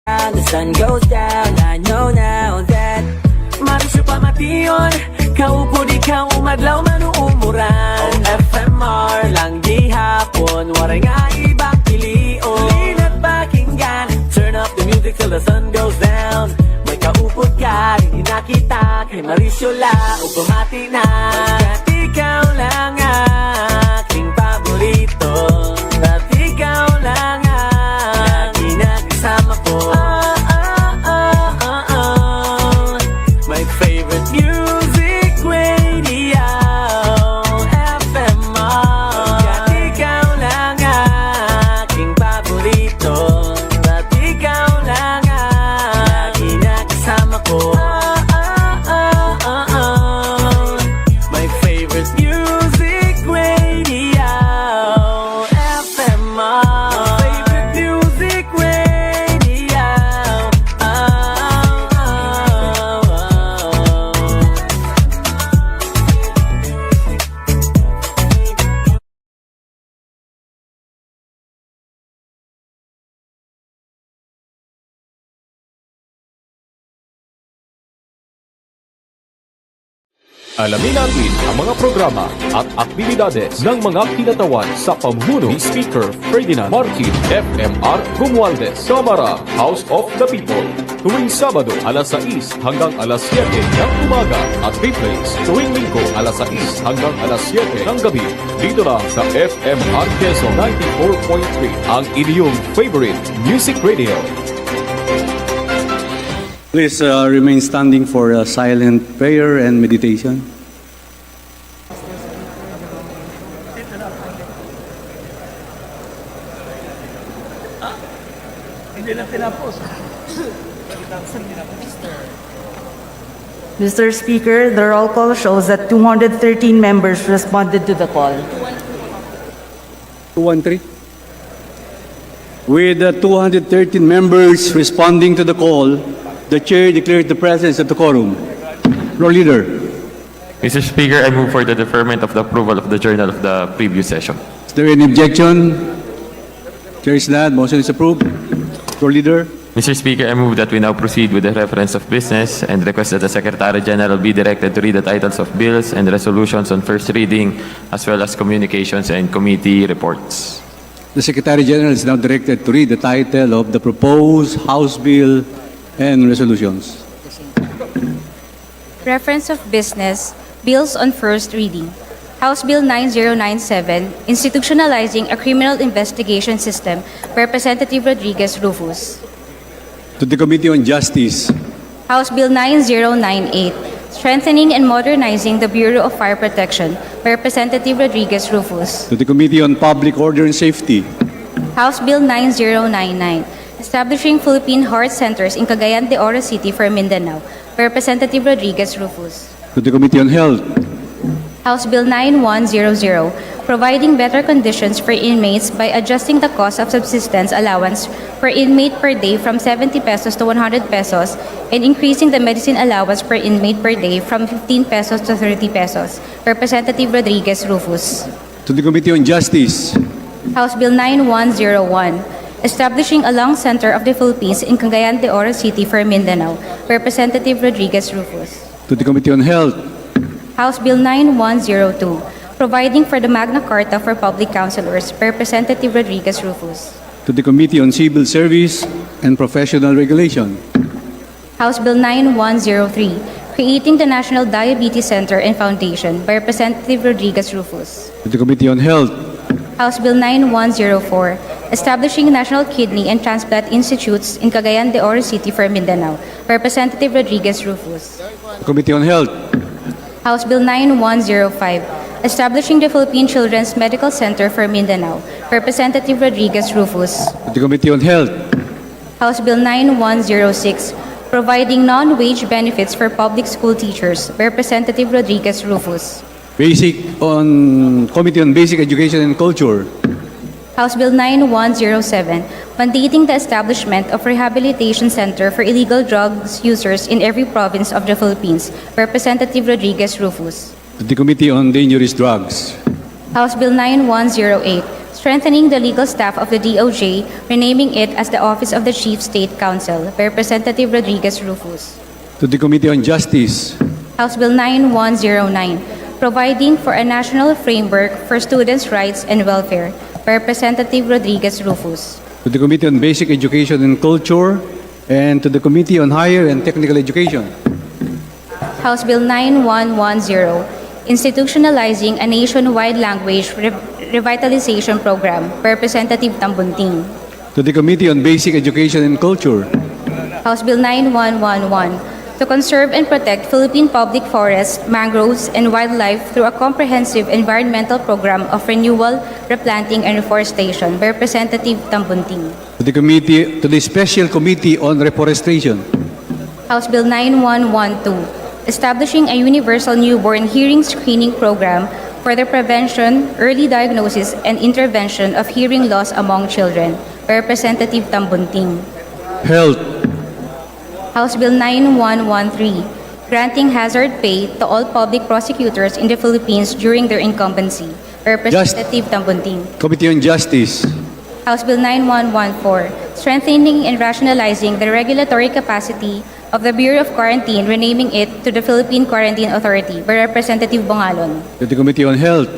The sun goes down, I know now that Marisyo pa mation, kaupod ikaw umadlaw manuumuran FMR lang gihapon, waray nga ibang pilion Linat pakinggan, turn up the music till the sun goes down May kaupod ka, hindi nakita kay Marisyo la o bumati na At ikaw lang aking paborito At ikaw lang lagi nakasama ko My favorite music radio FMR At ikaw lang aking paborito At ikaw lang lagi nakasama ko My favorite music radio FMR Favorite music radio Alamin natin ang mga programa at aktibidades ng mga kinatawan sa pamumuno ni Speaker Ferdinand Martin FMR Romualdez, Kamara, House of the People. Tuwing Sabado, alas 6 hanggang alas 7 ng umaga at replays tuwing Linggo, alas 6 hanggang alas 7 ng gabi. Dito lang sa FMR Quezon 94.3, ang inyong favorite music radio. Please remain standing for a silent prayer and meditation. Mr. Speaker, the roll call shows that 213 members responded to the call. 213. With 213 members responding to the call, the Chair declares the presence of the quorum. Floor Leader. Mr. Speaker, I move for the deferment of the approval of the journal of the previous session. Is there any objection? Chair is not. Motion is approved. Floor Leader. Mr. Speaker, I move that we now proceed with the reference of business and request that the Secretary General be directed to read the titles of bills and resolutions on first reading, as well as communications and committee reports. The Secretary General is now directed to read the title of the proposed House Bill and resolutions. Reference of business, bills on first reading. House Bill 9097, institutionalizing a criminal investigation system, Representative Rodriguez Rufus. To the Committee on Justice. House Bill 9098, strengthening and modernizing the Bureau of Fire Protection, Representative Rodriguez Rufus. To the Committee on Public Order and Safety. House Bill 9099, establishing Philippine Heart Centers in Cagayan de Oro City for Mindanao, Representative Rodriguez Rufus. To the Committee on Health. House Bill 9100, providing better conditions for inmates by adjusting the cost of subsistence allowance per inmate per day from 70 pesos to 100 pesos and increasing the medicine allowance per inmate per day from 15 pesos to 30 pesos. Representative Rodriguez Rufus. To the Committee on Justice. House Bill 9101, establishing a lung center of the Philippines in Cagayan de Oro City for Mindanao. Representative Rodriguez Rufus. To the Committee on Health. House Bill 9102, providing for the Magna Carta for public councilors. Representative Rodriguez Rufus. To the Committee on Civil Service and Professional Regulation. House Bill 9103, creating the National Diabetes Center and Foundation by Representative Rodriguez Rufus. To the Committee on Health. House Bill 9104, establishing National Kidney and Transplant Institutes in Cagayan de Oro City for Mindanao. Representative Rodriguez Rufus. Committee on Health. House Bill 9105, establishing the Philippine Children's Medical Center for Mindanao. Representative Rodriguez Rufus. To the Committee on Health. House Bill 9106, providing non-wage benefits for public school teachers. Representative Rodriguez Rufus. Committee on Basic Education and Culture. House Bill 9107, mandating the establishment of rehabilitation center for illegal drugs users in every province of the Philippines. Representative Rodriguez Rufus. To the Committee on Dangerous Drugs. House Bill 9108, strengthening the legal staff of the DOJ, renaming it as the Office of the Chief State Counsel, by Representative Rodriguez Rufus. To the Committee on Justice. House Bill 9109, providing for a national framework for students' rights and welfare, by Representative Rodriguez Rufus. To the Committee on Basic Education and Culture, and to the Committee on Higher and Technical Education. House Bill 9110, institutionalizing a nationwide language revitalization program, by Representative Tambunting. To the Committee on Basic Education and Culture. House Bill 9111, to conserve and protect Philippine public forests, mangroves, and wildlife through a comprehensive environmental program of renewal, replanting, and reforestation, by Representative Tambunting. To the Special Committee on Reforestation. House Bill 9112, establishing a universal newborn hearing screening program for the prevention, early diagnosis, and intervention of hearing loss among children, by Representative Tambunting. Health. House Bill 9113, granting hazard pay to all public prosecutors in the Philippines during their incumbency, by Representative Tambunting. Committee on Justice. House Bill 9114, strengthening and rationalizing the regulatory capacity of the Bureau of Quarantine, renaming it to the Philippine Quarantine Authority, by Representative Bongalon. To the Committee on Health.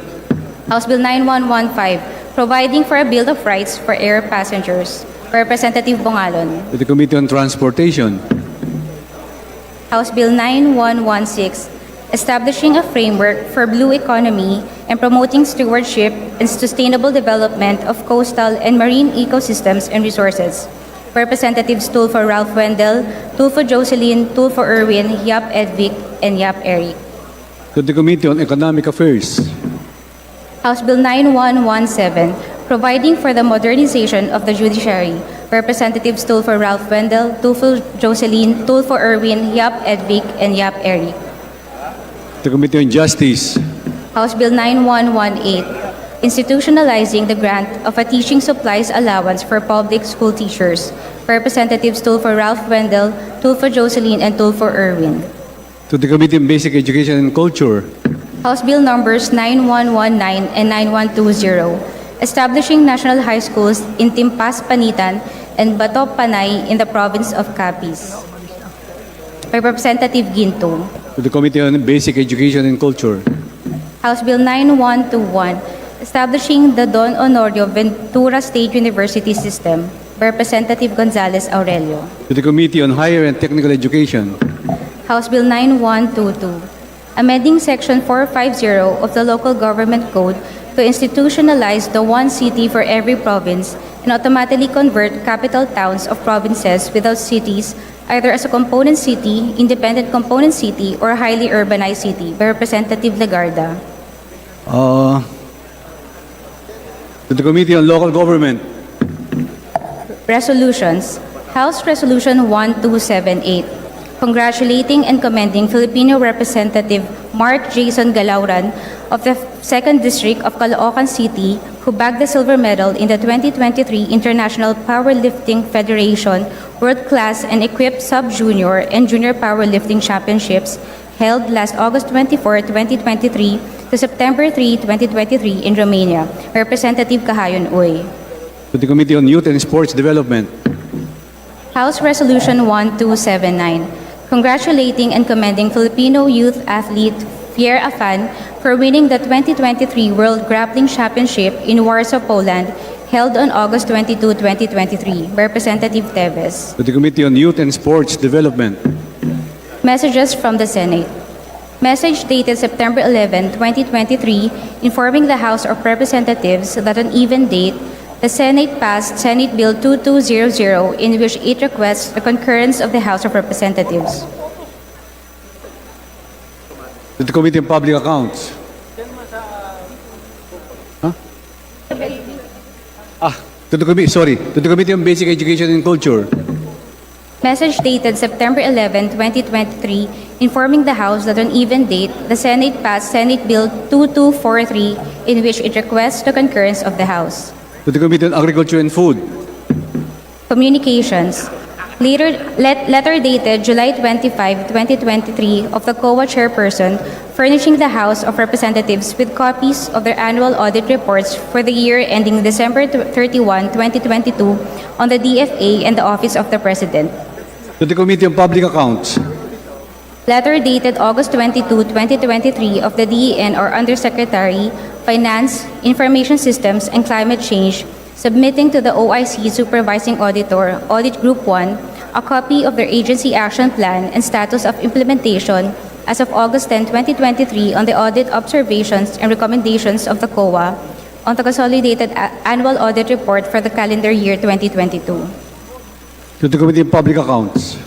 House Bill 9115, providing for a Bill of Rights for air passengers, by Representative Bongalon. To the Committee on Transportation. House Bill 9116, establishing a framework for blue economy and promoting stewardship and sustainable development of coastal and marine ecosystems and resources. Representatives Tulfo Ralph Wendell, Tulfo Jocelyn, Tulfo Erwin, Yap Edvic, and Yap Eric. To the Committee on Economic Affairs. House Bill 9117, providing for the modernization of the judiciary. Representatives Tulfo Ralph Wendell, Tulfo Jocelyn, Tulfo Erwin, Yap Edvic, and Yap Eric. The Committee on Justice. House Bill 9118, institutionalizing the grant of a teaching supplies allowance for public school teachers. Representatives Tulfo Ralph Wendell, Tulfo Jocelyn, and Tulfo Erwin. To the Committee on Basic Education and Culture. House Bill numbers 9119 and 9120, establishing national high schools in Timpas, Panitan, and Bato, Panay in the province of Capiz. By Representative Ginto. To the Committee on Basic Education and Culture. House Bill 9121, establishing the Don Honorio Ventura State University System, by Representative Gonzales Aurelio. To the Committee on Higher and Technical Education. House Bill 9122, amending Section 450 of the Local Government Code to institutionalize the one city for every province and automatically convert capital towns of provinces without cities either as a component city, independent component city, or highly urbanized city, by Representative Legarda. To the Committee on Local Government. Resolutions. House Resolution 1278, congratulating and commending Filipino Representative Mark Jason Galauran of the 2nd District of Caloocan City, who bagged the silver medal in the 2023 International Powerlifting Federation World-Class and Equipped Sub-Junior and Junior Powerlifting Championships held last August 24, 2023 to September 3, 2023 in Romania. Representative Kahayon Uy. To the Committee on Youth and Sports Development. House Resolution 1279, congratulating and commending Filipino youth athlete Pierre Afan for winning the 2023 World Grappling Championship in Warsaw, Poland, held on August 22, 2023. Representative Teves. To the Committee on Youth and Sports Development. Messages from the Senate. Message dated September 11, 2023, informing the House of Representatives that on even date, the Senate passed Senate Bill 2200, in which it requests the concurrence of the House of Representatives. To the Committee on Public Accounts. To the Committee on Basic Education and Culture. Message dated September 11, 2023, informing the House that on even date, the Senate passed Senate Bill 2243, in which it requests the concurrence of the House. To the Committee on Agriculture and Food. Communications. Letter dated July 25, 2023 of the COA chairperson furnishing the House of Representatives with copies of their annual audit reports for the year ending December 31, 2022 on the DFA and the Office of the President. To the Committee on Public Accounts. Letter dated August 22, 2023 of the DEN or Undersecretary, Finance, Information Systems, and Climate Change, submitting to the OIC Supervising Auditor, Audit Group 1, a copy of their agency action plan and status of implementation as of August 10, 2023 on the audit observations and recommendations of the COA on the consolidated annual audit report for the calendar year 2022. To the Committee on Public Accounts.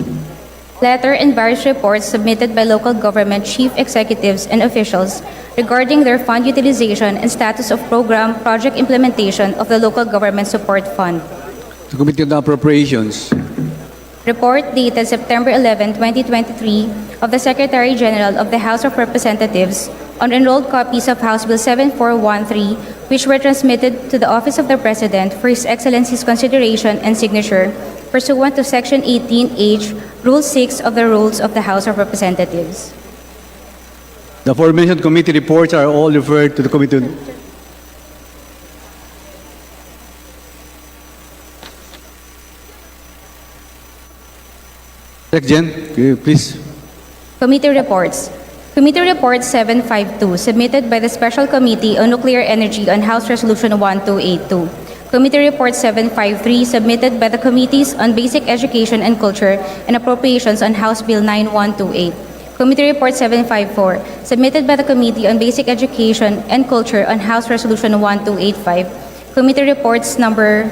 Letter and various reports submitted by local government chief executives and officials regarding their fund utilization and status of program project implementation of the local government support fund. To the Committee on Appropriations. Report dated September 11, 2023 of the Secretary General of the House of Representatives on enrolled copies of House Bill 7413, which were transmitted to the Office of the President for His Excellency's consideration and signature pursuant to Section 18H, Rule 6 of the Rules of the House of Representatives. The aforementioned committee reports are all referred to the Committee on... Jen, please. Committee Reports. Committee Report 752, submitted by the Special Committee on Nuclear Energy on House Resolution 1282. Committee Report 753, submitted by the Committees on Basic Education and Culture and Appropriations on House Bill 9128. Committee Report 754, submitted by the Committee on Basic Education and Culture on House Resolution 1285. Committee Reports number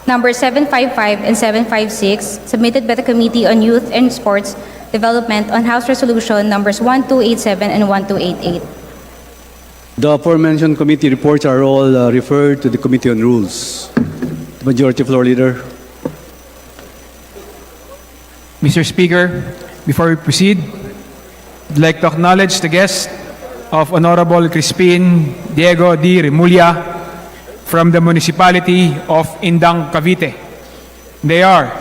755 and 756, submitted by the Committee on Youth and Sports Development on House Resolution numbers 1287 and 1288. The aforementioned committee reports are all referred to the Committee on Rules. The Majority Floor Leader. Mr. Speaker, before we proceed, I'd like to acknowledge the guest of Honorable Crispin Diego D. Remulla from the municipality of Indang, Cavite. They are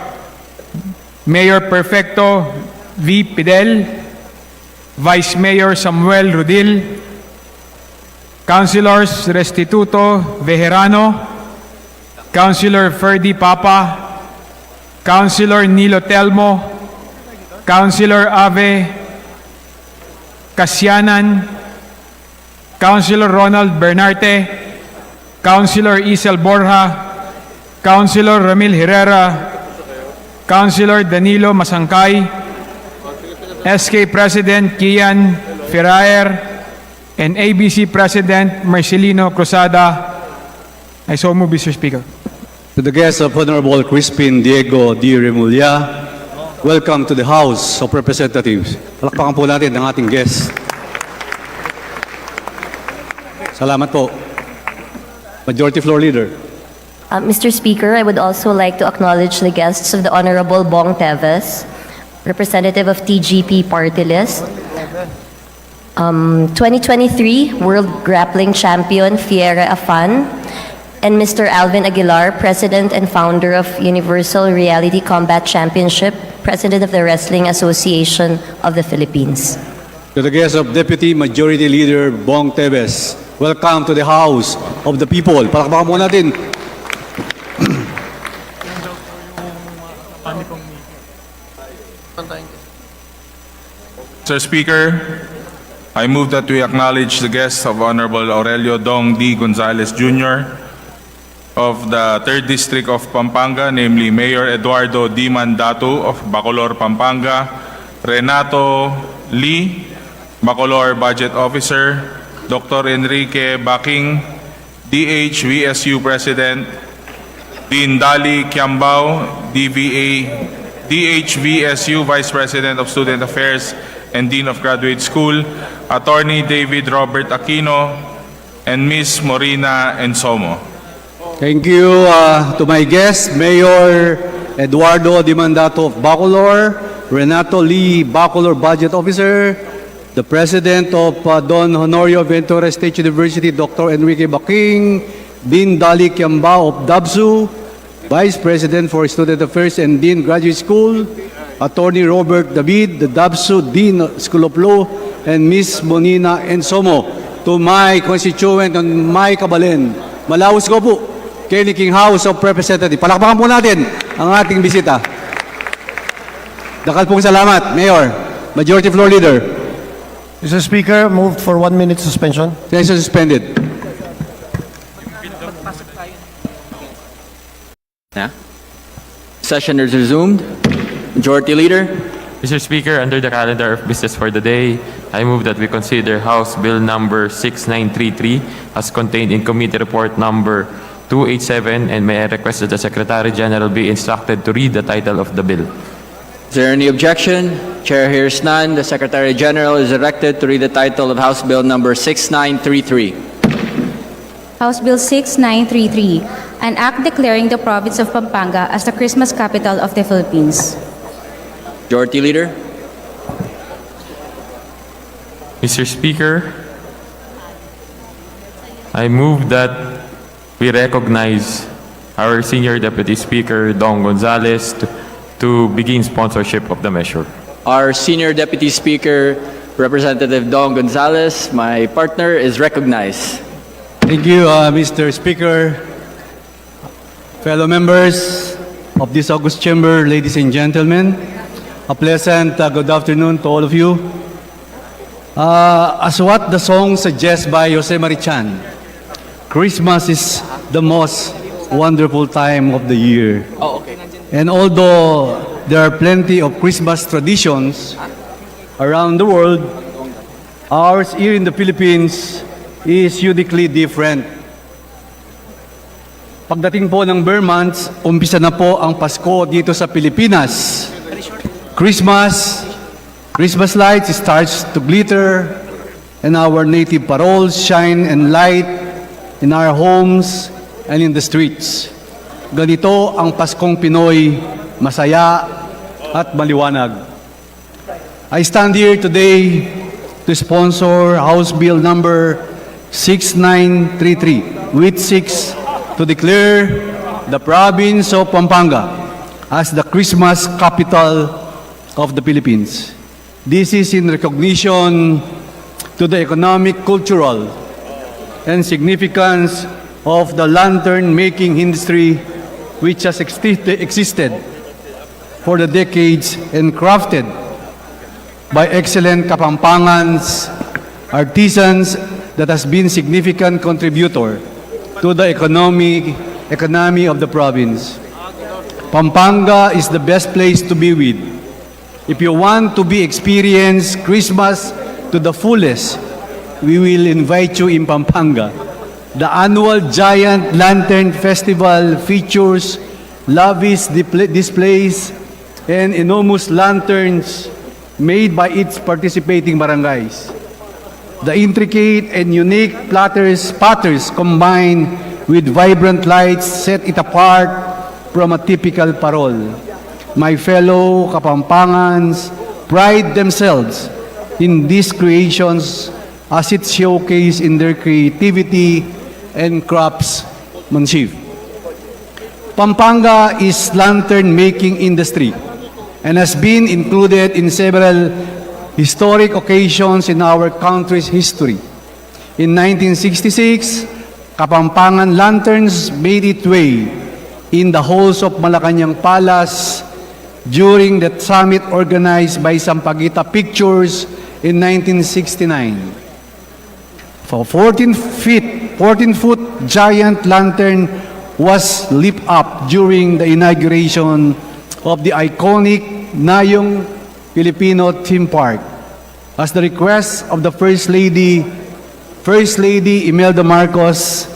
Mayor Perfecto V. Pidel, Vice Mayor Samuel Rudil, Councilors Restituto Vejerano, Councilor Ferdy Papa, Councilor Nilo Telmo, Councilor Ave Kasyanan, Councilor Ronald Bernarte, Councilor Isel Borja, Councilor Ramil Herrera, Councilor Danilo Masangkay, SK President Kian Ferrer, and ABC President Marcelino Cruzada. I so move, Mr. Speaker. To the guests of Honorable Crispin Diego D. Remulla, welcome to the House of Representatives. Palakpakan po natin ang ating guest. Salamat po. Majority Floor Leader. Mr. Speaker, I would also like to acknowledge the guests of the Honorable Bong Teves, representative of TGP Party List, 2023 World Grappling Champion Fiera Afan, and Mr. Alvin Aguilar, President and founder of Universal Reality Combat Championship, President of the Wrestling Association of the Philippines. To the guests of Deputy Majority Leader Bong Teves, welcome to the House of the People. Palakpakan mo natin. Mr. Speaker, I move that we acknowledge the guests of Honorable Aurelio Dong D. Gonzales Jr. of the 3rd District of Pampanga, namely Mayor Eduardo D. Mandato of Bacolor, Pampanga, Renato Lee, Bacolor Budget Officer, Dr. Enrique Baking, DHVSU President, Dean Dali Kiambao, DHVSU Vice President of Student Affairs and Dean of Graduate School, Attorney David Robert Aquino, and Ms. Morina Ensomo. Thank you to my guests, Mayor Eduardo Di Mandato of Bacolor, Renato Lee, Bacolor Budget Officer, the President of Don Honorio Ventura State University, Dr. Enrique Baking, Dean Dali Kiambao of DABSU, Vice President for Student Affairs and Dean Graduate School, Attorney Robert David, the DABSU Dean School of Law, and Ms. Monina Ensomo. To my constituent and my kabalen, Malawas ko po, Kenny King House of Representatives. Palakpakan po natin ang ating bisita. Dakal pong salamat, Mayor. Majority Floor Leader. Mr. Speaker, moved for 1 minute suspension. Session suspended. Session is resumed. Majority Leader. Mr. Speaker, under the calendar of business for the day, I move that we consider House Bill number 6933 as contained in Committee Report number 287, and may I request that the Secretary General be instructed to read the title of the bill. Is there any objection? Chair hears none. The Secretary General is directed to read the title of House Bill number 6933. House Bill 6933, an act declaring the province of Pampanga as the Christmas capital of the Philippines. Majority Leader. Mr. Speaker, I move that we recognize our Senior Deputy Speaker, Dong Gonzales, to begin sponsorship of the measure. Our Senior Deputy Speaker, Representative Dong Gonzales, my partner, is recognized. Thank you, Mr. Speaker. Fellow members of this August Chamber, ladies and gentlemen, a pleasant good afternoon to all of you. As what the song suggests by Jose Marichan, Christmas is the most wonderful time of the year. And although there are plenty of Christmas traditions around the world, ours here in the Philippines is uniquely different. Pagdating po ng Burr months, umpisa na po ang Pasko dito sa Pilipinas. Christmas lights starts to glitter, and our native paroles shine and light in our homes and in the streets. Ganito ang Paskong Pinoy, masaya at maliwanag. I stand here today to sponsor House Bill number 6933, which seeks to declare the province of Pampanga as the Christmas capital of the Philippines. This is in recognition to the economic, cultural, and significance of the lantern-making industry which has existed for the decades and crafted by excellent Kapampangans, artisans that has been significant contributor to the economy of the province. Pampanga is the best place to be with. If you want to experience Christmas to the fullest, we will invite you in Pampanga. The annual Giant Lantern Festival features lavish displays and enormous lanterns made by its participating barangays. The intricate and unique patterns combined with vibrant lights set it apart from a typical parol. My fellow Kapampangans pride themselves in these creations as it showcased in their creativity and craftsmanship. Pampanga is lantern-making industry and has been included in several historic occasions in our country's history. In 1966, Kapampangan lanterns made its way in the halls of Malacanang Palace during the summit organized by Sampaguita Pictures in 1969. A 14-foot giant lantern was lit up during the inauguration of the iconic Nayong Filipino Theme Park. As the request of the First Lady Imelda Marcos,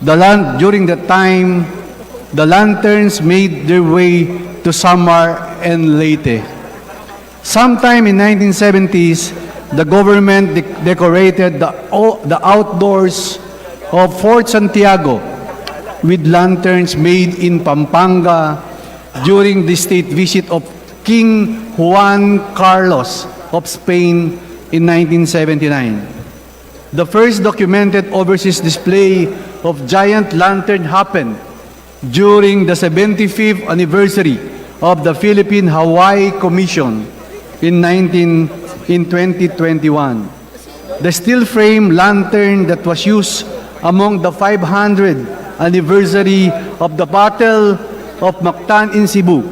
during that time, the lanterns made their way to Samar and Leyte. Sometime in 1970s, the government decorated the outdoors of Fort Santiago with lanterns made in Pampanga during the state visit of King Juan Carlos of Spain in 1979. The first documented overseas display of giant lantern happened during the 75th anniversary of the Philippine-Hawaii Commission in 2021. The steel frame lantern that was used among the 500th anniversary of the Battle of Mactan in Cebu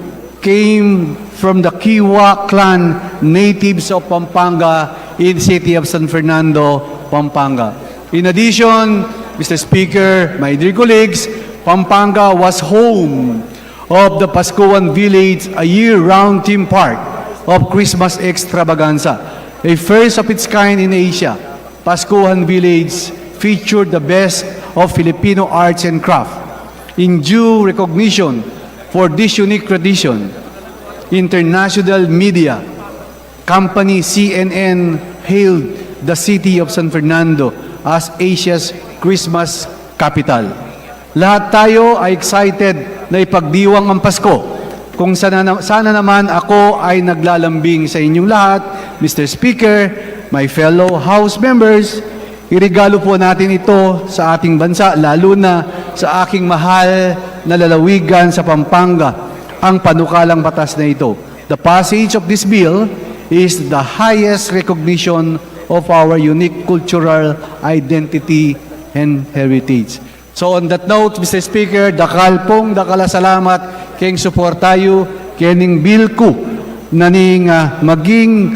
came from the Kiowa clan natives of Pampanga in the city of San Fernando, Pampanga. In addition, Mr. Speaker, my dear colleagues, Pampanga was home of the Pascuan Village, a year-round theme park of Christmas extravaganza, a first of its kind in Asia. Pascuan Village featured the best of Filipino arts and craft. In due recognition for this unique tradition, international media company CNN hailed the city of San Fernando as Asia's Christmas capital. Lahat tayo ay excited na ipagdiwang ang Pasko. Kung sana naman ako ay naglalambing sa inyong lahat, Mr. Speaker, my fellow House members, irigalo po natin ito sa ating bansa, lalo na sa aking mahal na lalawigan sa Pampanga, ang panukalang batas na ito. The passage of this bill is the highest recognition of our unique cultural identity and heritage. So on that note, Mr. Speaker, dakal salamat keng support tayo kening bill ko na ning maging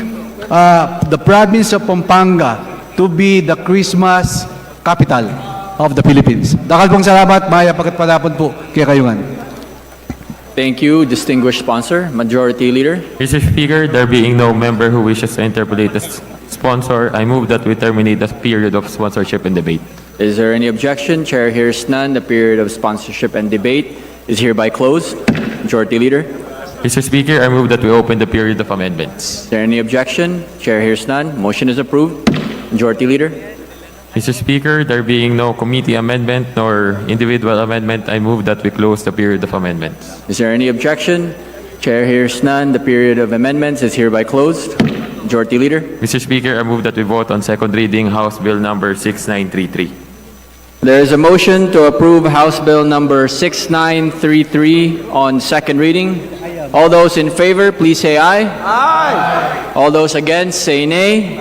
the province of Pampanga to be the Christmas capital of the Philippines. Dakal salamat, maya pakitpadapon po kay kayungan. Thank you, distinguished sponsor. Majority Leader. Mr. Speaker, there being no member who wishes to interpolate the sponsor, I move that we terminate the period of sponsorship and debate. Is there any objection? Chair hears none. The period of sponsorship and debate is hereby closed. Majority Leader. Mr. Speaker, I move that we open the period of amendments. Is there any objection? Chair hears none. Motion is approved. Majority Leader. Mr. Speaker, there being no committee amendment nor individual amendment, I move that we close the period of amendments. Is there any objection? Chair hears none. The period of amendments is hereby closed. Majority Leader. Mr. Speaker, I move that we vote on second reading House Bill number 6933. There is a motion to approve House Bill number 6933 on second reading. All those in favor, please say aye. Aye. All those against, say nay.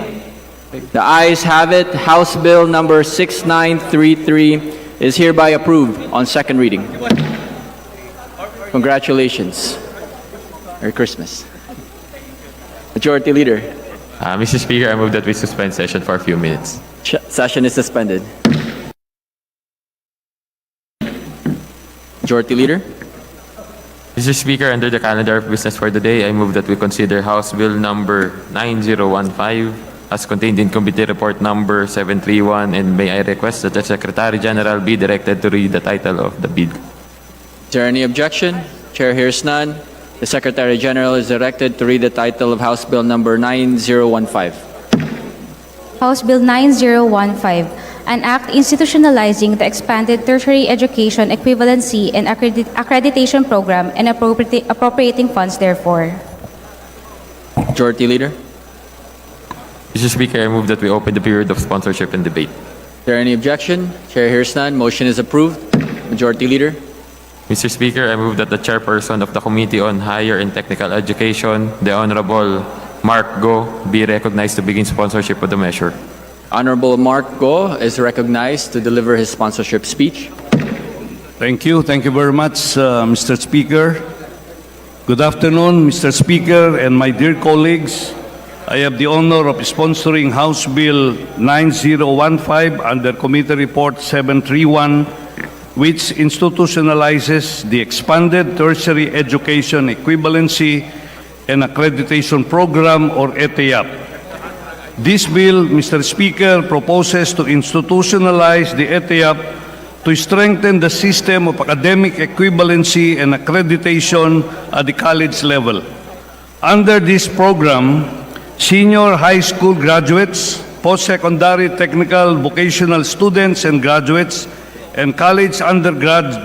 The ayes have it. House Bill number 6933 is hereby approved on second reading. Congratulations. Merry Christmas. Majority Leader. Mr. Speaker, I move that we suspend session for a few minutes. Session is suspended. Majority Leader. Mr. Speaker, under the calendar of business for the day, I move that we consider House Bill number 9015 as contained in Committee Report number 731, and may I request that the Secretary General be directed to read the title of the bill. Is there any objection? Chair hears none. The Secretary General is directed to read the title of House Bill number 9015. House Bill 9015, an act institutionalizing the expanded tertiary education equivalency and accreditation program and appropriating funds therefore. Majority Leader. Mr. Speaker, I move that we open the period of sponsorship and debate. Is there any objection? Chair hears none. Motion is approved. Majority Leader. Mr. Speaker, I move that the chairperson of the Committee on Higher and Technical Education, the Honorable Mark Go, be recognized to begin sponsorship of the measure. Honorable Mark Go is recognized to deliver his sponsorship speech. Thank you. Thank you very much, Mr. Speaker. Good afternoon, Mr. Speaker and my dear colleagues. I have the honor of sponsoring House Bill 9015 under Committee Report 731, which institutionalizes the expanded tertiary education equivalency and accreditation program, or ETIAP. This bill, Mr. Speaker, proposes to institutionalize the ETIAP to strengthen the system of academic equivalency and accreditation at the college level. Under this program, senior high school graduates, post-secondary technical vocational students and graduates, and college undergrads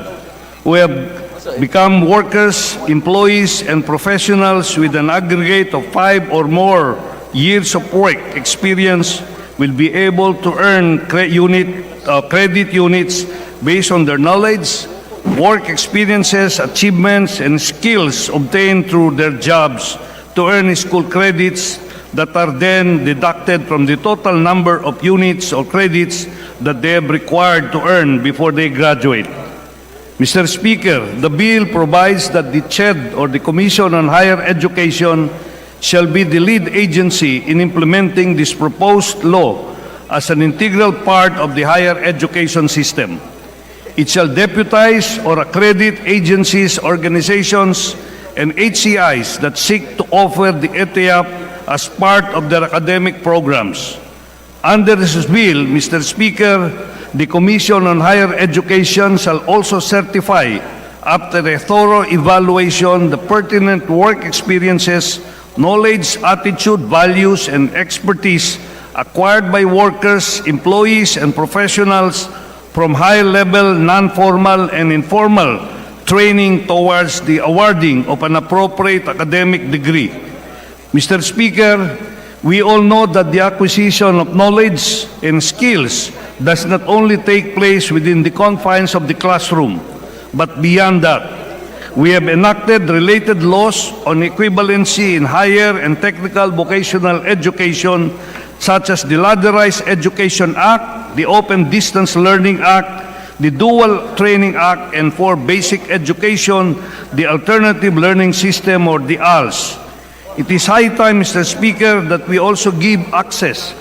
who have become workers, employees, and professionals with an aggregate of 5 or more years of work experience will be able to earn credit units based on their knowledge, work experiences, achievements, and skills obtained through their jobs to earn school credits that are then deducted from the total number of units or credits that they have required to earn before they graduate. Mr. Speaker, the bill provides that the CHED or the Commission on Higher Education shall be the lead agency in implementing this proposed law as an integral part of the higher education system. It shall deputize or accredit agencies, organizations, and HCIs that seek to offer the ETIAP as part of their academic programs. Under this bill, Mr. Speaker, the Commission on Higher Education shall also certify, after a thorough evaluation, the pertinent work experiences, knowledge, attitude, values, and expertise acquired by workers, employees, and professionals from high-level, non-formal, and informal training towards the awarding of an appropriate academic degree. Mr. Speaker, we all know that the acquisition of knowledge and skills does not only take place within the confines of the classroom, but beyond that. We have enacted related laws on equivalency in higher and technical vocational education, such as the Ladderized Education Act, the Open Distance Learning Act, the Dual Training Act, and for basic education, the Alternative Learning System, or the ALS. It is high time, Mr. Speaker, that we also give access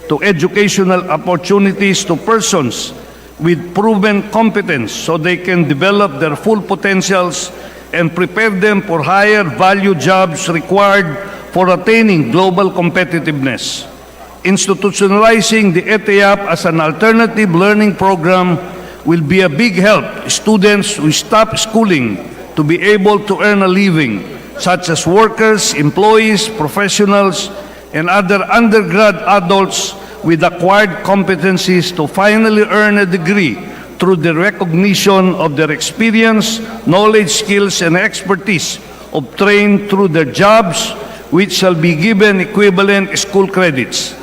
to educational opportunities to persons with proven competence so they can develop their full potentials and prepare them for higher value jobs required for attaining global competitiveness. Institutionalizing the ETIAP as an alternative learning program will be a big help to students who stop schooling to be able to earn a living, such as workers, employees, professionals, and other undergrad adults with acquired competencies to finally earn a degree through the recognition of their experience, knowledge, skills, and expertise obtained through their jobs, which shall be given equivalent school credits.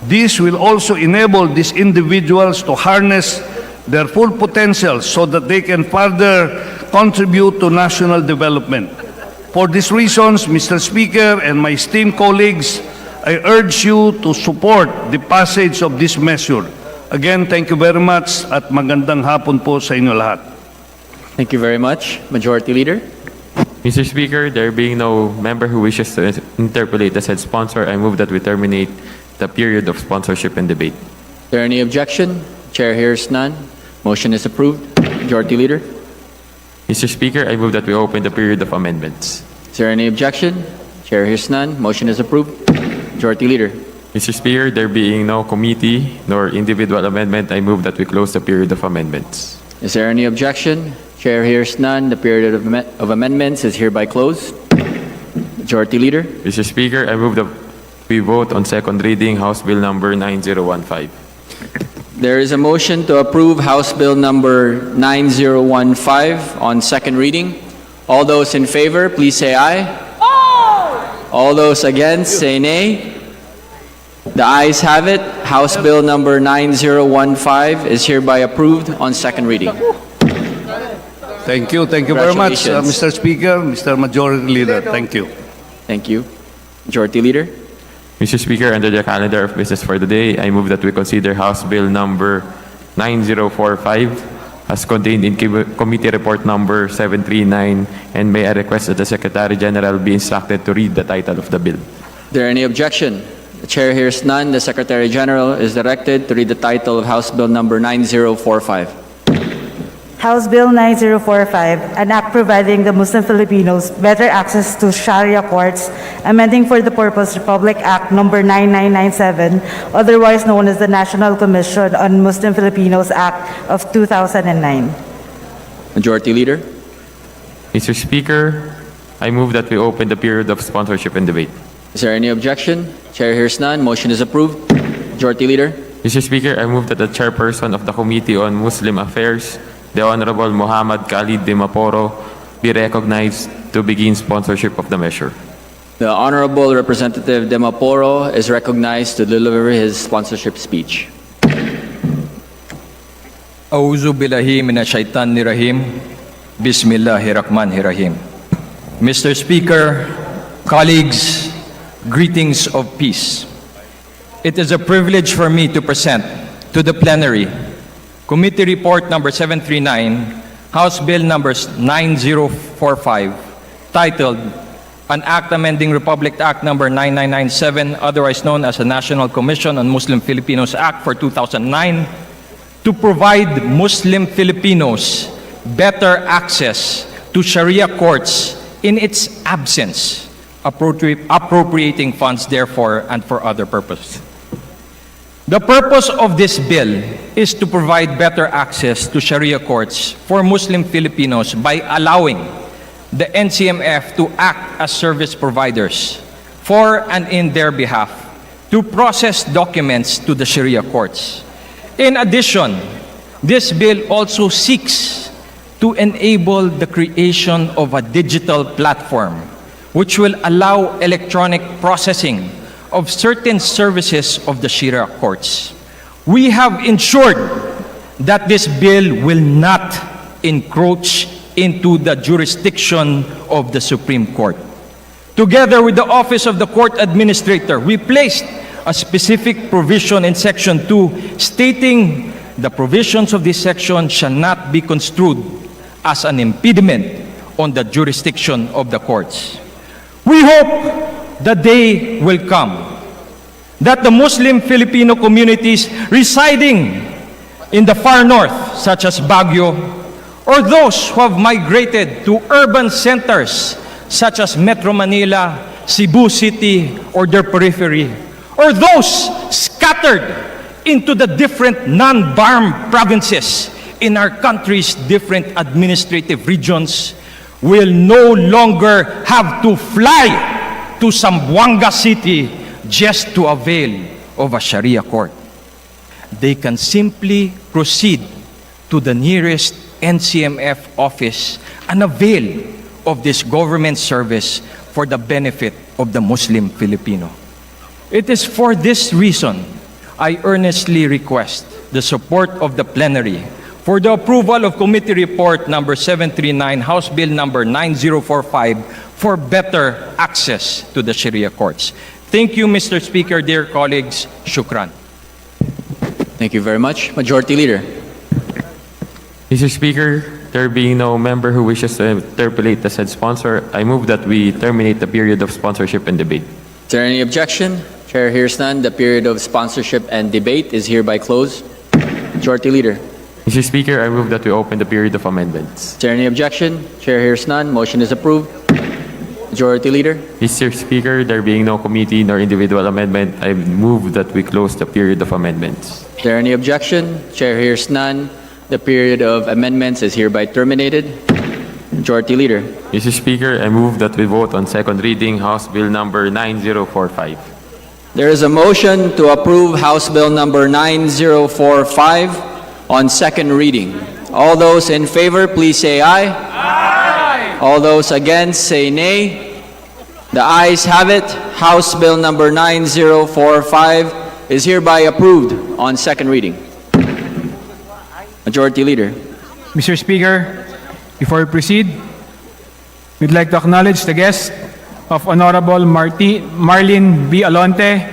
This will also enable these individuals to harness their full potential so that they can further contribute to national development. For these reasons, Mr. Speaker and my esteemed colleagues, I urge you to support the passage of this measure. Again, thank you very much at magandang hapon po sa inyo lahat. Thank you very much. Majority Leader. Mr. Speaker, there being no member who wishes to interpolate the said sponsor, I move that we terminate the period of sponsorship and debate. Is there any objection? Chair hears none. Motion is approved. Majority Leader. Mr. Speaker, I move that we open the period of amendments. Is there any objection? Chair hears none. Motion is approved. Majority Leader. Mr. Speaker, there being no committee nor individual amendment, I move that we close the period of amendments. Is there any objection? Chair hears none. The period of amendments is hereby closed. Majority Leader. Mr. Speaker, I move that we vote on second reading House Bill number 9015. There is a motion to approve House Bill number 9015 on second reading. All those in favor, please say aye. Aye. All those against, say nay. The ayes have it. House Bill number 9015 is hereby approved on second reading. Thank you. Thank you very much, Mr. Speaker, Mr. Majority Leader. Thank you. Thank you. Majority Leader. Mr. Speaker, under the calendar of business for the day, I move that we consider House Bill number 9045 as contained in Committee Report number 739, and may I request that the Secretary General be instructed to read the title of the bill. Is there any objection? The Chair hears none. The Secretary General is directed to read the title of House Bill number 9045. House Bill 9045, an act providing the Muslim Filipinos better access to Sharia courts, amending for the purpose Republic Act number 9997, otherwise known as the National Commission on Muslim Filipinos Act of 2009. Majority Leader. Mr. Speaker, I move that we open the period of sponsorship and debate. Is there any objection? Chair hears none. Motion is approved. Majority Leader. Mr. Speaker, I move that the chairperson of the Committee on Muslim Affairs, the Honorable Muhammad Khalid de Maporo, be recognized to begin sponsorship of the measure. The Honorable Representative de Maporo is recognized to deliver his sponsorship speech. Auzu billahi minasyaitanir rahim. Bismillahirrahmanirrahim. Mr. Speaker, colleagues, greetings of peace. It is a privilege for me to present to the plenary Committee Report number 739, House Bill numbers 9045, titled An Act Amending Republic Act number 9997, otherwise known as the National Commission on Muslim Filipinos Act for 2009, to provide Muslim Filipinos better access to Sharia courts in its absence, appropriating funds therefore and for other purposes. The purpose of this bill is to provide better access to Sharia courts for Muslim Filipinos by allowing the NCMF to act as service providers for and in their behalf to process documents to the Sharia courts. In addition, this bill also seeks to enable the creation of a digital platform which will allow electronic processing of certain services of the Sharia courts. We have ensured that this bill will not encroach into the jurisdiction of the Supreme Court. Together with the Office of the Court Administrator, we placed a specific provision in Section 2 stating the provisions of this section shall not be construed as an impediment on the jurisdiction of the courts. We hope the day will come that the Muslim Filipino communities residing in the far north, such as Baguio, or those who have migrated to urban centers such as Metro Manila, Cebu City, or their periphery, or those scattered into the different non-BARM provinces in our country's different administrative regions, will no longer have to fly to Zamboanga City just to avail of a Sharia court. They can simply proceed to the nearest NCMF office and avail of this government service for the benefit of the Muslim Filipino. It is for this reason I earnestly request the support of the plenary for the approval of Committee Report number 739, House Bill number 9045 for better access to the Sharia courts. Thank you, Mr. Speaker, dear colleagues. Shukran. Thank you very much. Majority Leader. Mr. Speaker, there being no member who wishes to interpolate the said sponsor, I move that we terminate the period of sponsorship and debate. Is there any objection? Chair hears none. The period of sponsorship and debate is hereby closed. Majority Leader. Mr. Speaker, I move that we open the period of amendments. Is there any objection? Chair hears none. Motion is approved. Majority Leader. Mr. Speaker, there being no committee nor individual amendment, I move that we close the period of amendments. Is there any objection? Chair hears none. The period of amendments is hereby terminated. Majority Leader. Mr. Speaker, I move that we vote on second reading House Bill number 9045. There is a motion to approve House Bill number 9045 on second reading. All those in favor, please say aye. Aye. All those against, say nay. The ayes have it. House Bill number 9045 is hereby approved on second reading. Majority Leader. Mr. Speaker, before we proceed, we'd like to acknowledge the guests of Honorable Marlene B. Alonte,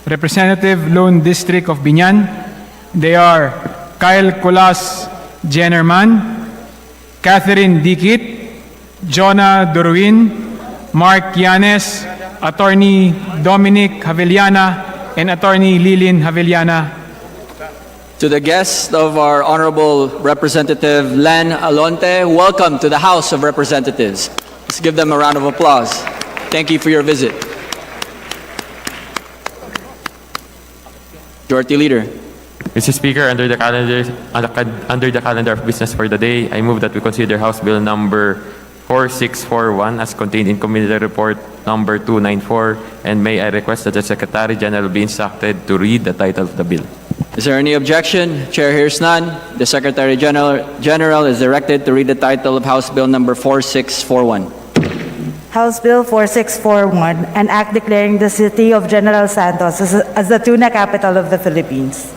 Representative Lone District of Biñan. They are Kyle Colas Jennerman, Catherine Dikit, Jonah Duruin, Mark Yanes, Attorney Dominic Havillana, and Attorney Lilin Havillana. To the guests of our Honorable Representative Len Alonte, welcome to the House of Representatives. Let's give them a round of applause. Thank you for your visit. Majority Leader. Mr. Speaker, under the calendar of business for the day, I move that we consider House Bill number 4641 as contained in Committee Report number 294, and may I request that the Secretary General be instructed to read the title of the bill. Is there any objection? Chair hears none. The Secretary General is directed to read the title of House Bill number 4641. House Bill 4641, an act declaring the city of General Santos as the tuna capital of the Philippines.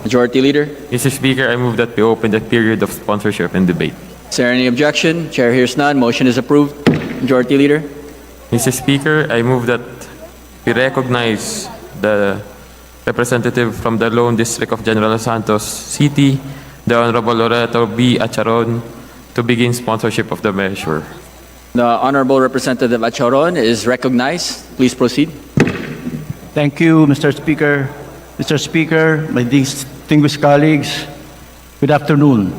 Majority Leader. Mr. Speaker, I move that we open the period of sponsorship and debate. Is Is there any objection? Chair hears none. Motion is approved. Majority Leader. Mr. Speaker, I move that we recognize the representative from the Lone District of General Santos City, the Honorable Loreto B. Acharon, to begin sponsorship of the measure. The Honorable Representative Acharon is recognized. Please proceed. Thank you, Mr. Speaker. Mr. Speaker, my distinguished colleagues, good afternoon.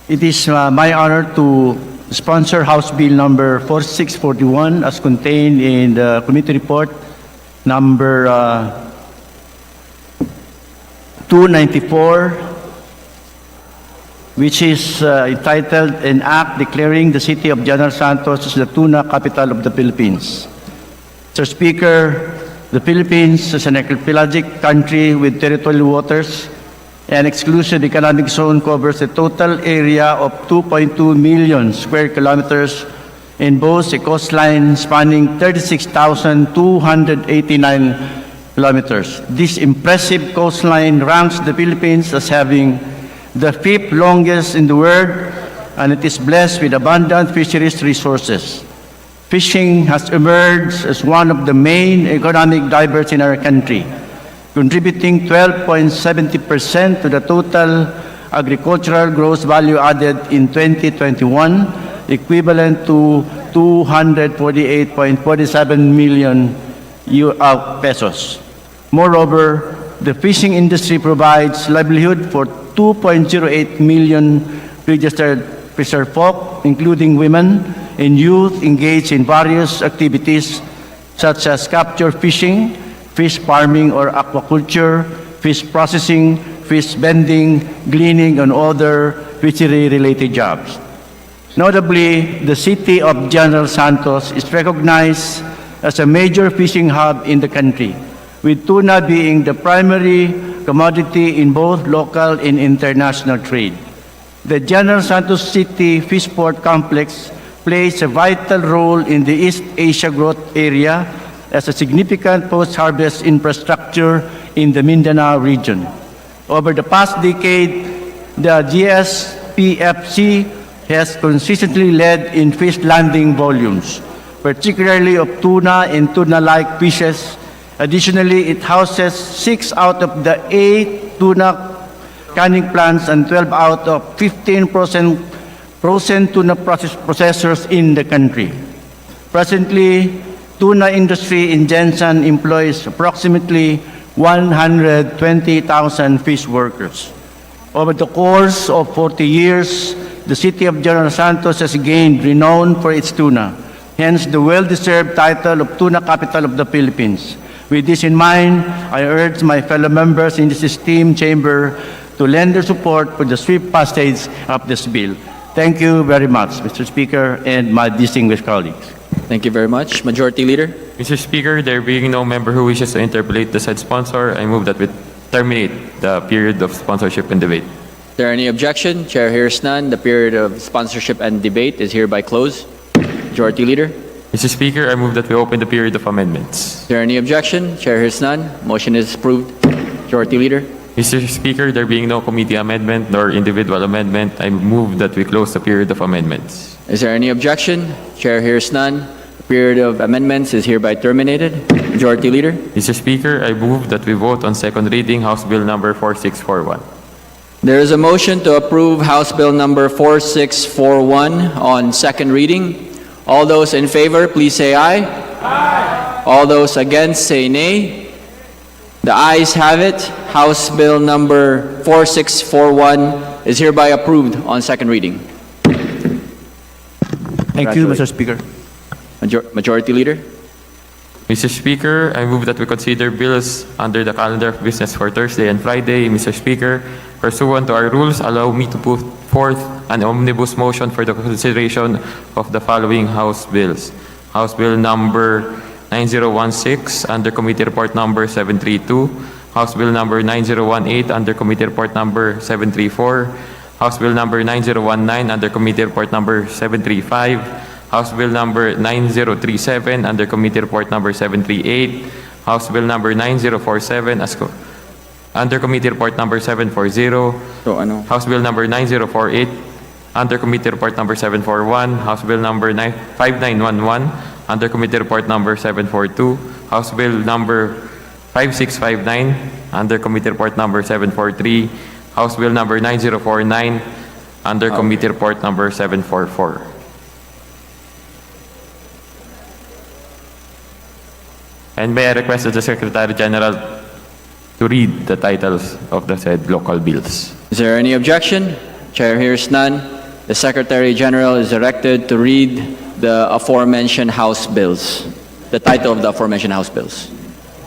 It is my honor to sponsor House Bill number 4641 as contained in the committee report number 294, which is entitled An Act Declaring the City of General Santos as the Tuna Capital of the Philippines. Mr. Speaker, the Philippines is an archipelagic country with territorial waters. An exclusive economic zone covers a total area of 2.2 million square kilometers and boasts a coastline spanning 36,289 kilometers. This impressive coastline ranks the Philippines as having the fifth longest in the world, and it is blessed with abundant fisheries resources. Fishing has emerged as one of the main economic drivers in our country, contributing 12.70% to the total agricultural gross value added in 2021, equivalent to 248.47 million pesos. Moreover, the fishing industry provides livelihood for 2.08 million registered fisher folk, including women and youth engaged in various activities such as capture fishing, fish farming or aquaculture, fish processing, fish vending, gleaning, and other fishery-related jobs. Notably, the city of General Santos is recognized as a major fishing hub in the country, with tuna being the primary commodity in both local and international trade. The General Santos City Fishport Complex plays a vital role in the East Asia growth area as a significant post-harvest infrastructure in the Mindanao region. Over the past decade, the GSPFC has consistently led in fish landing volumes, particularly of tuna and tuna-like fishes. Additionally, it houses 6 out of the 8 tuna canning plants and 12 out of 15 frozen tuna processors in the country. Presently, tuna industry in Jensen employs approximately 120,000 fish workers. Over the course of 40 years, the city of General Santos has gained renown for its tuna, hence the well-deserved title of Tuna Capital of the Philippines. With this in mind, I urge my fellow members in this esteemed chamber to lend their support for the swift passage of this bill. Thank you very much, Mr. Speaker, and my distinguished colleagues. Thank you very much. Majority Leader. Mr. Speaker, there being no member who wishes to interpolate the said sponsor, I move that we terminate the period of sponsorship and debate. Is there any objection? Chair hears none. The period of sponsorship and debate is hereby closed. Majority Leader. Mr. Speaker, I move that we open the period of amendments. Is there any objection? Chair hears none. Motion is approved. Majority Leader. Mr. Speaker, there being no committee amendment nor individual amendment, I move that we close the period of amendments. Is there any objection? Chair hears none. The period of amendments is hereby terminated. Majority Leader. Mr. Speaker, I move that we vote on second reading House Bill number 4641. There is a motion to approve House Bill number 4641 on second reading. All those in favor, please say aye. Aye. All those against, say nay. The ayes have it. House Bill number 4641 is hereby approved on second reading. Thank you, Mr. Speaker. Majority Leader. Mr. Speaker, I move that we consider bills under the calendar of business for Thursday and Friday. Mr. Speaker, pursuant to our rules, allow me to put forth an omnibus motion for the consideration of the following House bills. House Bill number 9016 under Committee Report number 732, House Bill number 9018 under Committee Report number 734, House Bill number 9019 under Committee Report number 735, House Bill number 9037 under Committee Report number 738, House Bill number 9047 under Committee Report number 740, House Bill number 9048 Under Committee Report Number 741, House Bill Number 5911. Under Committee Report Number 742, House Bill Number 5659. Under Committee Report Number 743, House Bill Number 9049. Under Committee Report Number 744. And may I request the Secretary General to read the titles of the said local bills. Is there any objection? Chair hears none. The Secretary General is directed to read the aforementioned House bills. The title of the aforementioned House bills.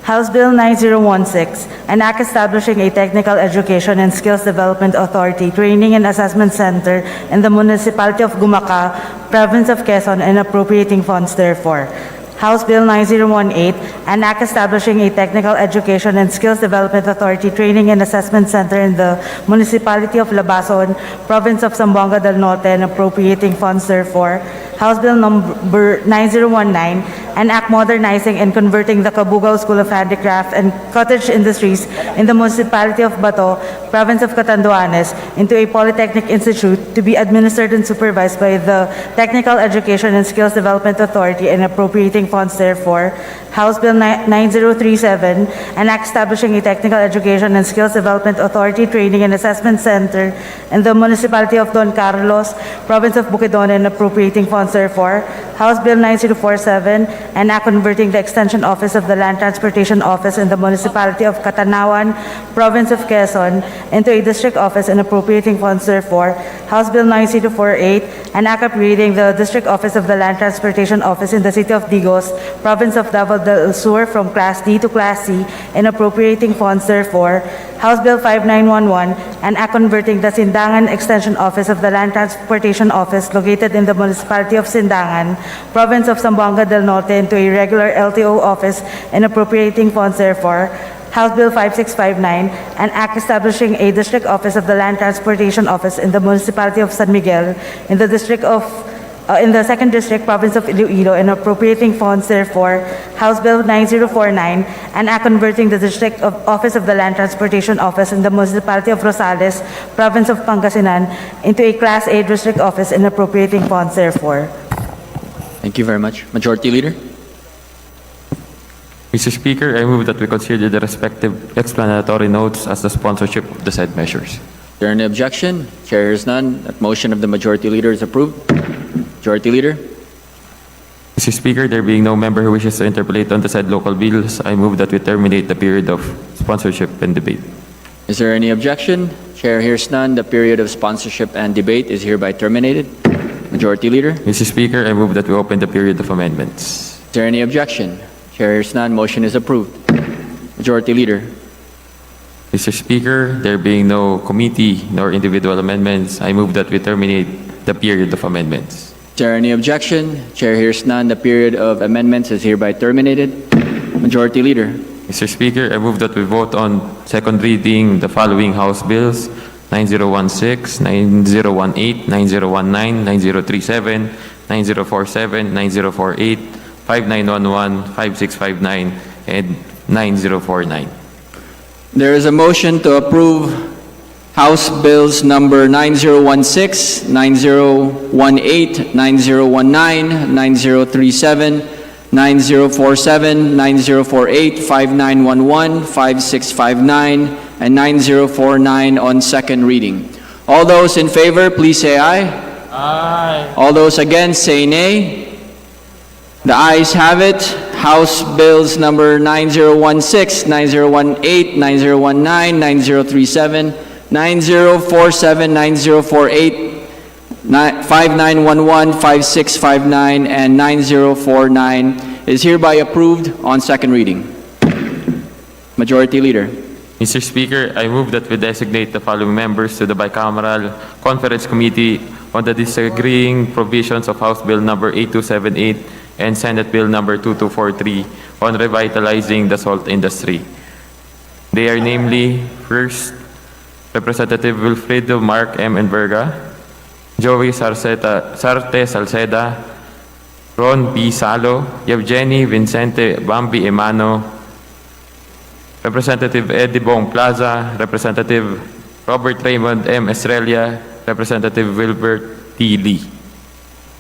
House Bill 9016, an act establishing a technical education and skills development authority, training and assessment center in the municipality of Gumaca, province of Quezon, and appropriating funds therefore. House Bill 9018, an act establishing a technical education and skills development authority, training and assessment center in the municipality of Labason, province of Zamboanga del Norte, and appropriating funds therefore. House Bill number 9019, an act modernizing and converting the Cabugao School of Handicraft and Cottage Industries in the municipality of Bato, province of Catanduanes, into a polytechnic institute to be administered and supervised by the Technical Education and Skills Development Authority and appropriating funds therefore. House Bill 9037, an act establishing a Technical Education and Skills Development Authority, Training and Assessment Center in the municipality of Don Carlos, province of Bukidnon, and appropriating funds therefore. House Bill 9047, an act converting the Extension Office of the Land Transportation Office in the municipality of Catanawan, province of Quezon, into a district office and appropriating funds therefore. House Bill 9048, an act upgrading the district office of the Land Transportation Office in the city of Digos, province of Davao del Sur, from Class D to Class C and appropriating funds therefore. House Bill 5911, an act converting the Sindangan Extension Office of the Land Transportation Office located in the municipality of Sindangan, province of Zamboanga del Norte, into a regular LTO office and appropriating funds therefore. House Bill 5659, an act establishing a district office of the Land Transportation Office in the municipality of San Miguel in the in the second district, province of Iloilo, and appropriating funds therefore. House Bill 9049, an act converting the district office of the Land Transportation Office in the municipality of Rosales, province of Pangasinan, into a Class A district office and appropriating funds therefore. Thank you very much. Majority Leader. Mr. Speaker, I move that we consider the respective explanatory notes as the sponsorship of the said measures. Is there any objection? Chair hears none. That motion of the Majority Leader is approved. Majority Leader. Mr. Speaker, there being no member who wishes to interpolate on the said local bills, I move that we terminate the period of sponsorship and debate. Is there any objection? Chair hears none. The period of sponsorship and debate is hereby terminated. Majority Leader. Mr. Speaker, I move that we open the period of amendments. Is there any objection? Chair hears none. Motion is approved. Majority Leader. Mr. Speaker, there being no committee nor individual amendments, I move that we terminate the period of amendments. Is there any objection? Chair hears none. The period of amendments is hereby terminated. Majority Leader. Mr. Speaker, I move that we vote on second reading the following House bills: 9016, 9018, 9019, 9037, 9047, 9048, 5911, 5659, and 9049. There is a motion to approve House Bills number 9016, 9018, 9019, 9037, 9047, 9048, 5911, 5659, and 9049 on second reading. All those in favor, please say aye. Aye. All those against, say nay. The ayes have it. House Bills number 9016, 9018, 9019, 9037, 9047, 9048, 5911, 5659, and 9049 is hereby approved on second reading. Majority Leader. Mr. Speaker, I move that we designate the following members to the Bicameral Conference Committee on the disagreeing provisions of House Bill number 8278 and Senate Bill number 2243 on revitalizing the salt industry. They are namely, first, Representative Wilfredo Mark M. Enverga, Joey Sarte Salceda, Ron P. Salo, Evgeny Vincente Bambi Emano, Representative Eddie Bong Plaza, Representative Robert Raymond M. Estrella, Representative Wilbert T. Lee.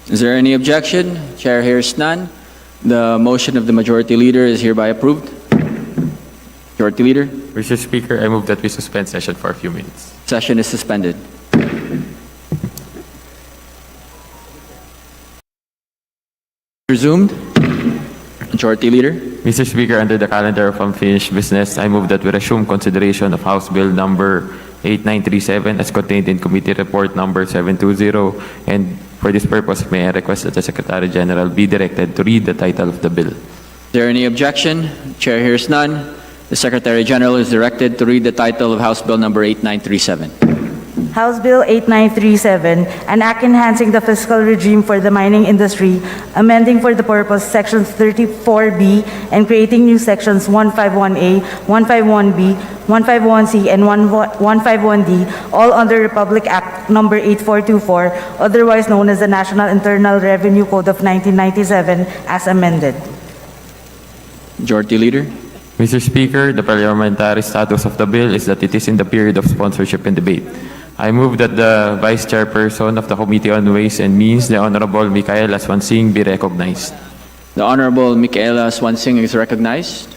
Is there any objection? Chair hears none. The motion of the Majority Leader is hereby approved. Majority Leader, Mr. Speaker, I move that we suspend session for a few minutes. session is suspended. Resumed. Majority Leader. Mr. Speaker, under the calendar of unfinished business, I move that we resume consideration of House Bill number 8937 as contained in Committee Report number 720, and for this purpose, may I request that the Secretary General be directed to read the title of the bill. Is there any objection? Chair hears none. The Secretary General is directed to read the title of House Bill number 8937. House Bill 8937, an act enhancing the fiscal regime for the mining industry, amending for the purpose sections 34B and creating new sections 151A, 151B, 151C, and 151D, all under Republic Act number 8424, otherwise known as the National Internal Revenue Code of 1997, as amended. Majority Leader. Mr. Speaker, the parliamentary status of the bill is that it is in the period of sponsorship and debate. I move that the Vice Chairperson of the Committee on Ways and Means, the Honorable Micaela Swansing, be recognized. The Honorable Micaela Swansing is recognized.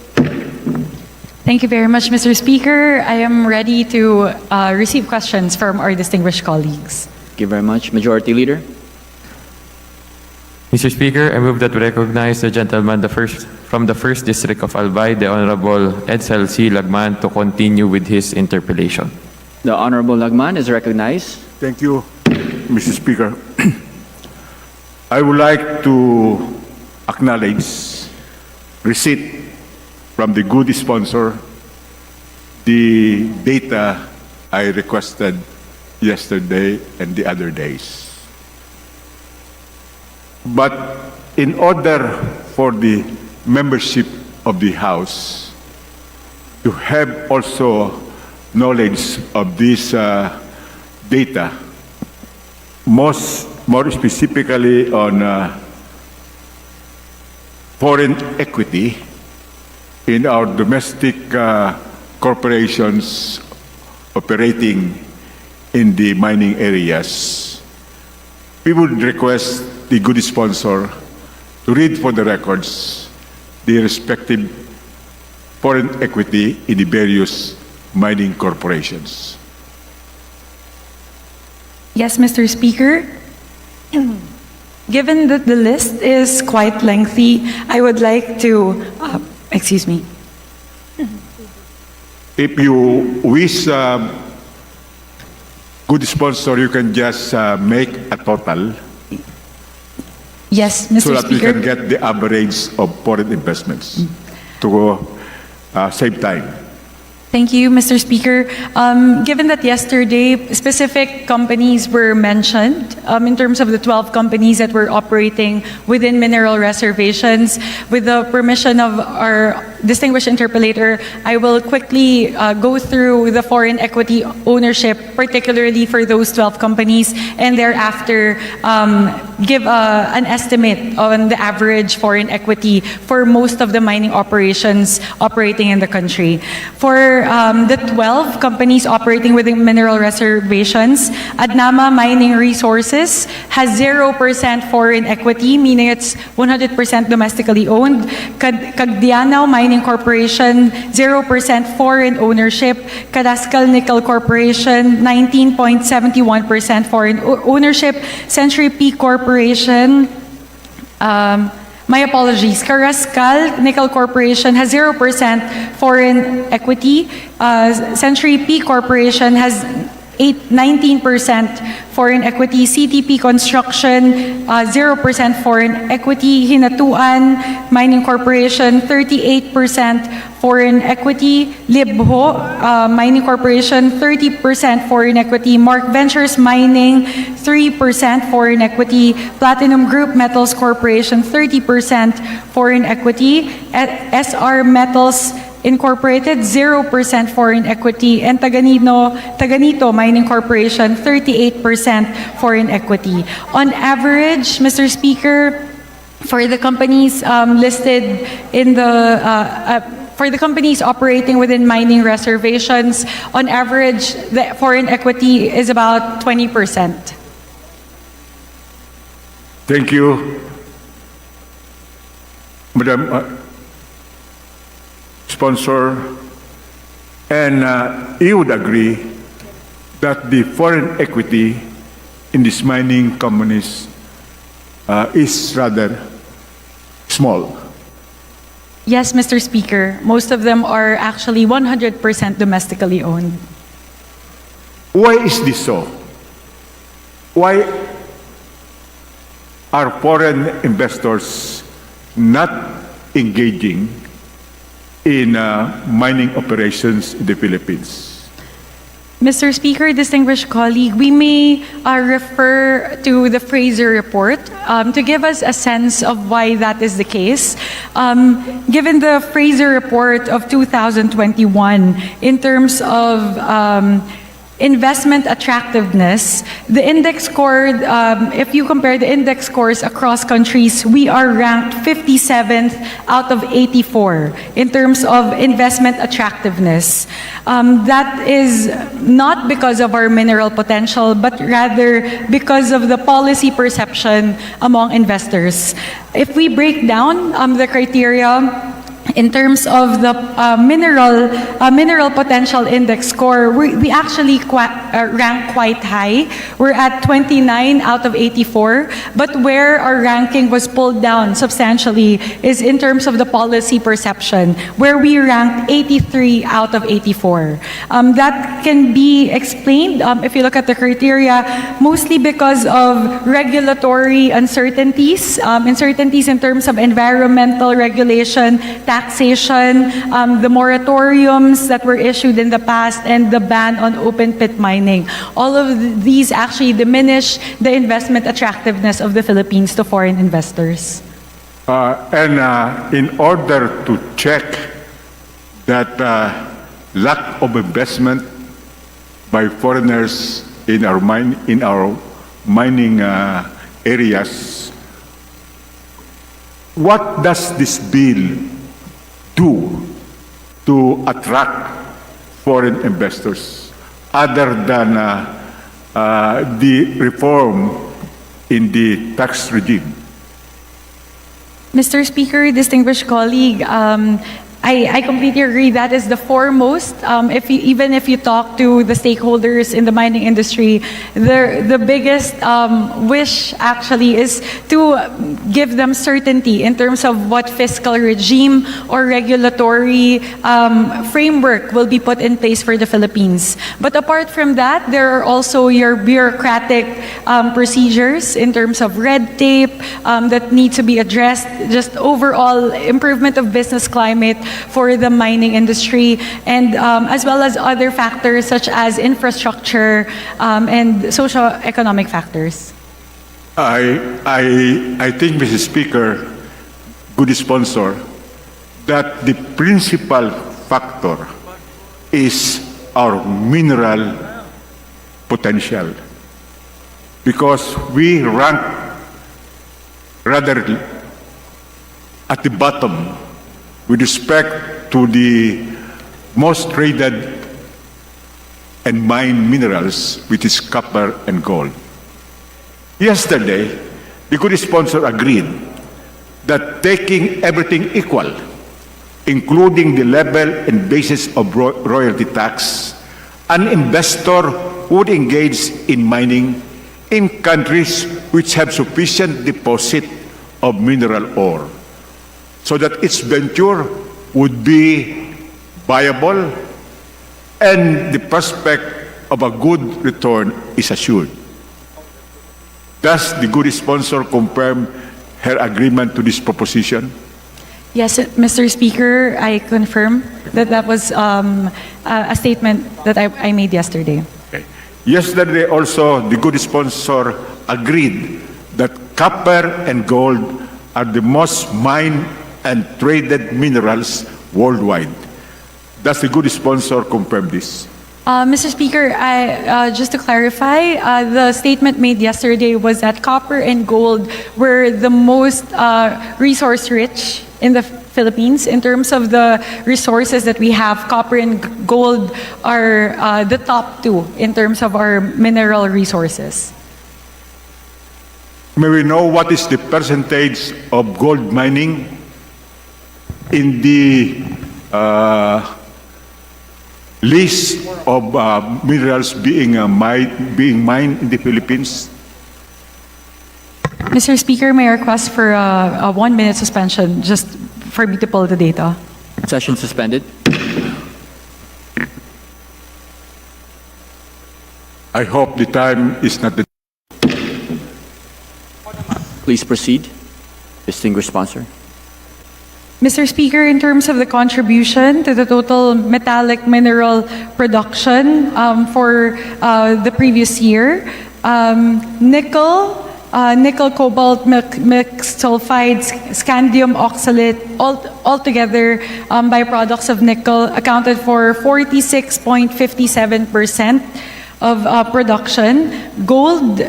Thank you very much, Mr. Speaker. I am ready to receive questions from our distinguished colleagues. Thank you very much. Majority Leader. Mr. Speaker, I move that we recognize the gentleman from the 1st District of Albay, the Honorable Edsel C. Lagman, to continue with his interpellation. The Honorable Lagman is recognized. Thank you, Mr. Speaker. I would like to acknowledge receipt from the good sponsor the data I requested yesterday and the other days. But in order for the membership of the House to have also knowledge of this data, more specifically on foreign equity in our domestic corporations operating in the mining areas, we would request the good sponsor to read for the records the respective foreign equity in the various mining corporations. Yes, Mr. Speaker. Given that the list is quite lengthy, I would like to, excuse me. If you wish, good sponsor, you can just make a total. Yes, Mr. So that we Speaker. can get the average of foreign investments to save time. Thank you, Mr. Speaker. Given that yesterday specific companies were mentioned in terms of the 12 companies that were operating within mineral reservations, with the permission of our distinguished interpellator, I will quickly go through the foreign equity ownership, particularly for those 12 companies, and thereafter give an estimate on the average foreign equity for most of the mining operations operating in the country. For the 12 companies operating within mineral reservations, Adnama Mining Resources has 0% foreign equity, meaning it's 100% domestically owned. Cagdianao Mining Corporation, 0% foreign ownership. Cadascal Nickel Corporation, 19.71% foreign ownership. Century Peak Corporation, my apologies. Carrascal Nickel Corporation has 0% foreign equity. Century P Corporation has 19% foreign equity. CTP Construction, 0% foreign equity. Hinatuan Mining Corporation, 38% foreign equity. Libho Mining Corporation, 30% foreign equity. Mark Ventures Mining, 3% foreign equity. Platinum Group Metals Corporation, 30% foreign equity. SR Metals Incorporated, 0% foreign equity, and Taganito Mining Corporation, 38% foreign equity. On average, Mr. Speaker, for the companies listed in the for the companies operating within mining reservations, on average, the foreign equity is about 20%. Thank you, Madam Sponsor. And you would agree that the foreign equity in these mining companies is rather small. Yes, Mr. Speaker. Most of them are actually 100% domestically owned. Why is this so? Why are foreign investors not engaging in mining operations in the Philippines? Mr. Speaker, distinguished colleague, we may refer to the Fraser report to give us a sense of why that is the case. Given the Fraser report of 2021, in terms of investment attractiveness, the index score, if you compare the index scores across countries, we are ranked 57th out of 84 in terms of investment attractiveness. That is not because of our mineral potential, but rather because of the policy perception among investors. If we break down the criteria, in terms of the mineral potential index score, we actually rank quite high. We're at 29 out of 84, but where our ranking was pulled down substantially is in terms of the policy perception, where we ranked 83 out of 84. That can be explained, if you look at the criteria, mostly because of regulatory uncertainties, uncertainties in terms of environmental regulation, taxation, the moratoriums that were issued in the past, and the ban on open pit mining. All of these actually diminish the investment attractiveness of the Philippines to foreign investors. In order to check that lack of investment by foreigners in our mining areas, what does this bill do to attract foreign investors other than the reform in the tax regime? Mr. Speaker, distinguished colleague, I completely agree. That is the foremost. Even if you talk to the stakeholders in the mining industry, the biggest wish actually is to give them certainty in terms of what fiscal regime or regulatory framework will be put in place for the Philippines. But apart from that, there are also your bureaucratic procedures in terms of red tape that need to be addressed, just overall improvement of business climate for the mining industry, and as well as other factors such as infrastructure and socio-economic factors. I think, Mr. Speaker, good sponsor, that the principal factor is our mineral potential, because we rank rather at the bottom with respect to the most traded and mined minerals, which is copper and gold. Yesterday, the good sponsor agreed that taking everything equal, including the level and basis of royalty tax, an investor would engage in mining in countries which have sufficient deposit of mineral ore, so that its venture would be viable and the prospect of a good return is assured. Does the good sponsor confirm her agreement to this proposition? Yes, Mr. Speaker, I confirm that that was a statement that I made yesterday. Okay. Yesterday also, the good sponsor agreed that copper and gold are the most mined and traded minerals worldwide. Does the good sponsor confirm this? Mr. Speaker, just to clarify, the statement made yesterday was that copper and gold were the most resource-rich in the Philippines. In terms of the resources that we have, copper and gold are the top two in terms of our mineral resources. may we know what is the percentage of gold mining in the list of minerals being mined in the Philippines? Mr. Speaker, may I request for a 1-minute suspension just for me to pull the data. Session suspended. I hope the time is not the... Please proceed. Distinguished sponsor. Mr. Speaker, in terms of the contribution to the total metallic mineral production for the previous year, nickel, cobalt, mixed sulfides, scandium oxalate, altogether byproducts of nickel accounted for 46.57% of production. Gold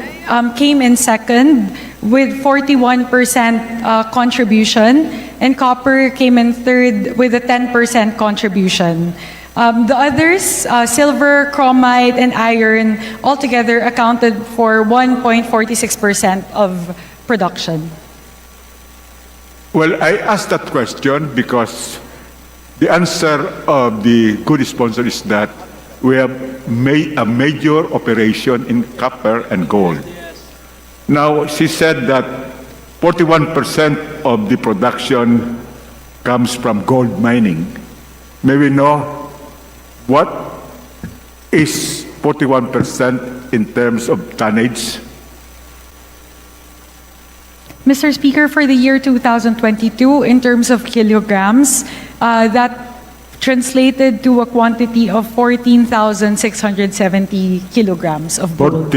came in second with 41% contribution, and copper came in third with a 10% contribution. The others, silver, chromite, and iron, altogether accounted for 1.46% of production. Well, I asked that question because the answer of the good sponsor is that we have made a major operation in copper and gold. Now, she said that 41% of the production comes from gold mining. May we know what is 41% in terms of tonnage? Mr. Speaker, for the year 2022, in terms of kilograms, that translated to a quantity of 14,670 kilograms of gold.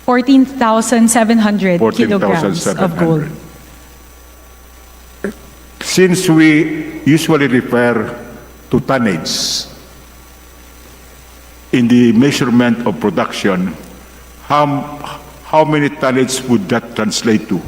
14,700 kilograms of gold. Since we usually refer to tonnage in the measurement of production, how many tonnage would that translate to?